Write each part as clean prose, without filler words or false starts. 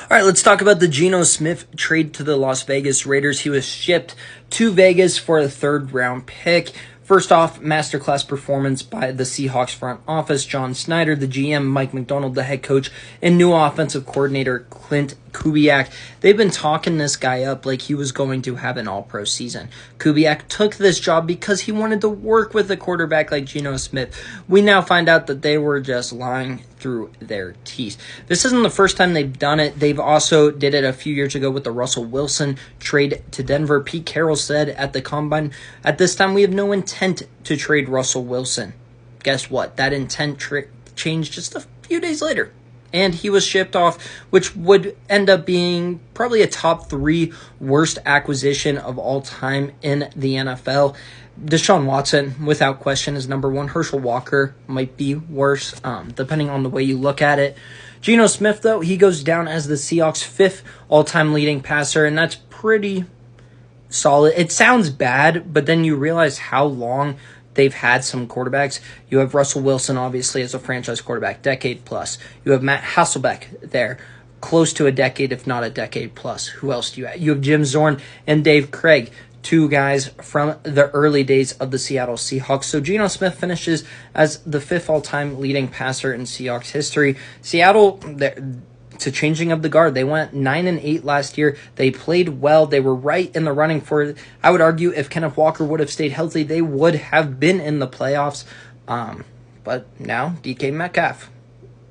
All right, let's talk about the Geno Smith trade to the Las Vegas Raiders. He was shipped to Vegas for a third-round pick. First off, masterclass performance by the Seahawks front office, John Snyder, the GM, Mike McDonald, the head coach, and new offensive coordinator, Clint Kubiak. They've been talking this guy up like he was going to have an all-pro season. Kubiak took this job because he wanted to work with a quarterback like Geno Smith. We now find out that they were just lying through their teeth. This isn't the first time they've done it. They've also did it a few years ago with the Russell Wilson trade to Denver. Pete Carroll said at the Combine, at this time we have no intent to trade Russell Wilson. Guess what? That intent changed just a few days later. And he was shipped off, which would end up being probably a top 3 worst acquisition of all time in the NFL. Deshaun Watson, without question, is number 1. Herschel Walker might be worse, depending on the way you look at it. Geno Smith, though, he goes down as the Seahawks' 5th all-time leading passer, and that's pretty solid. It sounds bad, but then you realize how long they've had some quarterbacks. You have Russell Wilson, obviously, as a franchise quarterback, decade plus. You have Matt Hasselbeck there, close to a decade, if not a decade plus. Who else do you have? You have Jim Zorn and Dave Craig, 2 guys from the early days of the Seattle Seahawks. So Geno Smith finishes as the 5th all-time leading passer in Seahawks history. Seattle, it's a changing of the guard. They went 9-8 last year. They played well. They were right in the running for it. I would argue if Kenneth Walker would have stayed healthy, they would have been in the playoffs. But now DK Metcalf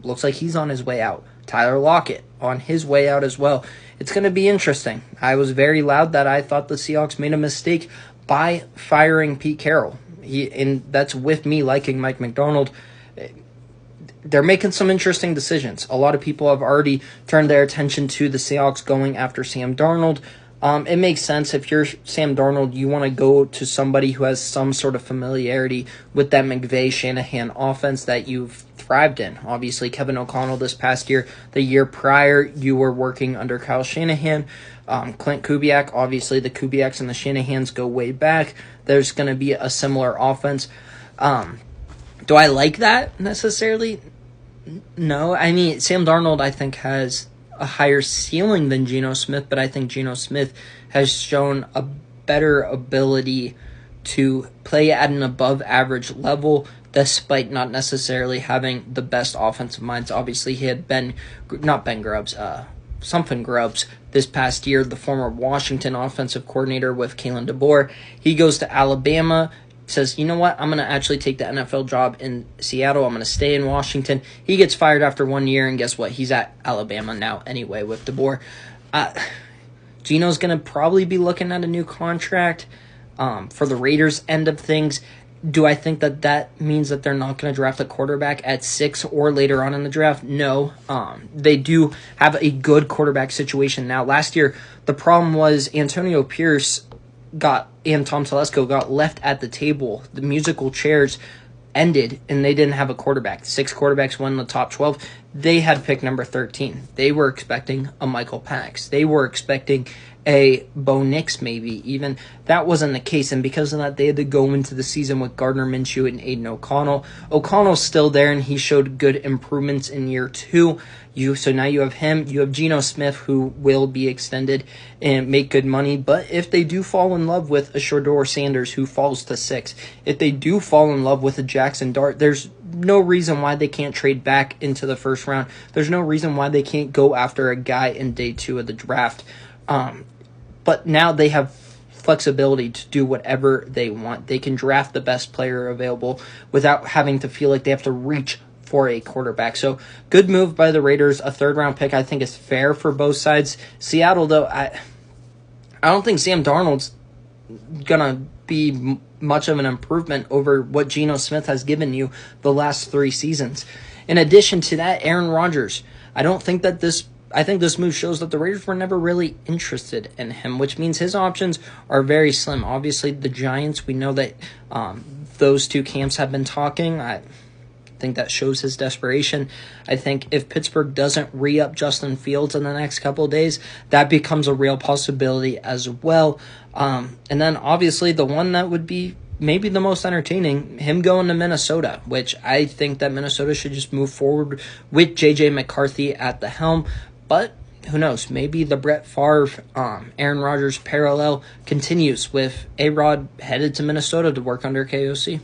looks like he's on his way out. Tyler Lockett on his way out as well. It's going to be interesting. I was very loud that I thought the Seahawks made a mistake by firing Pete Carroll. And that's with me liking Mike McDonald. They're making some interesting decisions. A lot of people have already turned their attention to the Seahawks going after Sam Darnold. It makes sense. If you're Sam Darnold, you want to go to somebody who has some sort of familiarity with that McVay-Shanahan offense that you've thrived in. Obviously, Kevin O'Connell this past year. The year prior, you were working under Kyle Shanahan. Clint Kubiak, obviously the Kubiaks and the Shanahans go way back. There's going to be a similar offense. Do I like that necessarily? No. I mean, Sam Darnold, I think, has a higher ceiling than Geno Smith, but I think Geno Smith has shown a better ability to play at an above-average level despite not necessarily having the best offensive minds. Obviously, he had something Grubbs this past year, the former Washington offensive coordinator with Kalen DeBoer. He goes to Alabama, says, you know what, I'm going to actually take the NFL job in Seattle. I'm going to stay in Washington. He gets fired after 1 year, and guess what? He's at Alabama now anyway with DeBoer. Geno's going to probably be looking at a new contract for the Raiders' end of things. Do I think that means that they're not going to draft a quarterback at 6 or later on in the draft? No. They do have a good quarterback situation now. Last year, the problem was Antonio Pierce and Tom Telesco got left at the table. The musical chairs ended, and they didn't have a quarterback. 6 quarterbacks won the top 12. They had pick number 13. They were expecting a Michael Penix. They were expecting a Bo Nix maybe even. That wasn't the case, and because of that, they had to go into the season with Gardner Minshew and Aiden O'Connell. O'Connell's still there, and he showed good improvements in year 2. So now you have him. You have Geno Smith, who will be extended and make good money. But if they do fall in love with a Shedeur Sanders, who falls to 6, if they do fall in love with a Jackson Dart, there's no reason why they can't trade back into the first round. There's no reason why they can't go after a guy in day 2 of the draft. But now they have flexibility to do whatever they want. They can draft the best player available without having to feel like they have to reach for a quarterback. So good move by the Raiders. A 3rd-round pick I think is fair for both sides. Seattle, though, I don't think Sam Darnold's going to be much of an improvement over what Geno Smith has given you the last 3 seasons. In addition to that, Aaron Rodgers. I think this move shows that the Raiders were never really interested in him, which means his options are very slim. Obviously, the Giants, we know that those 2 camps have been talking. I think that shows his desperation. I think if Pittsburgh doesn't re-up Justin Fields in the next couple of days, that becomes a real possibility as well. And then, obviously, the one that would be maybe the most entertaining, him going to Minnesota, which I think that Minnesota should just move forward with J.J. McCarthy at the helm. But who knows? Maybe the Brett Favre, Aaron Rodgers parallel continues with A-Rod headed to Minnesota to work under KOC.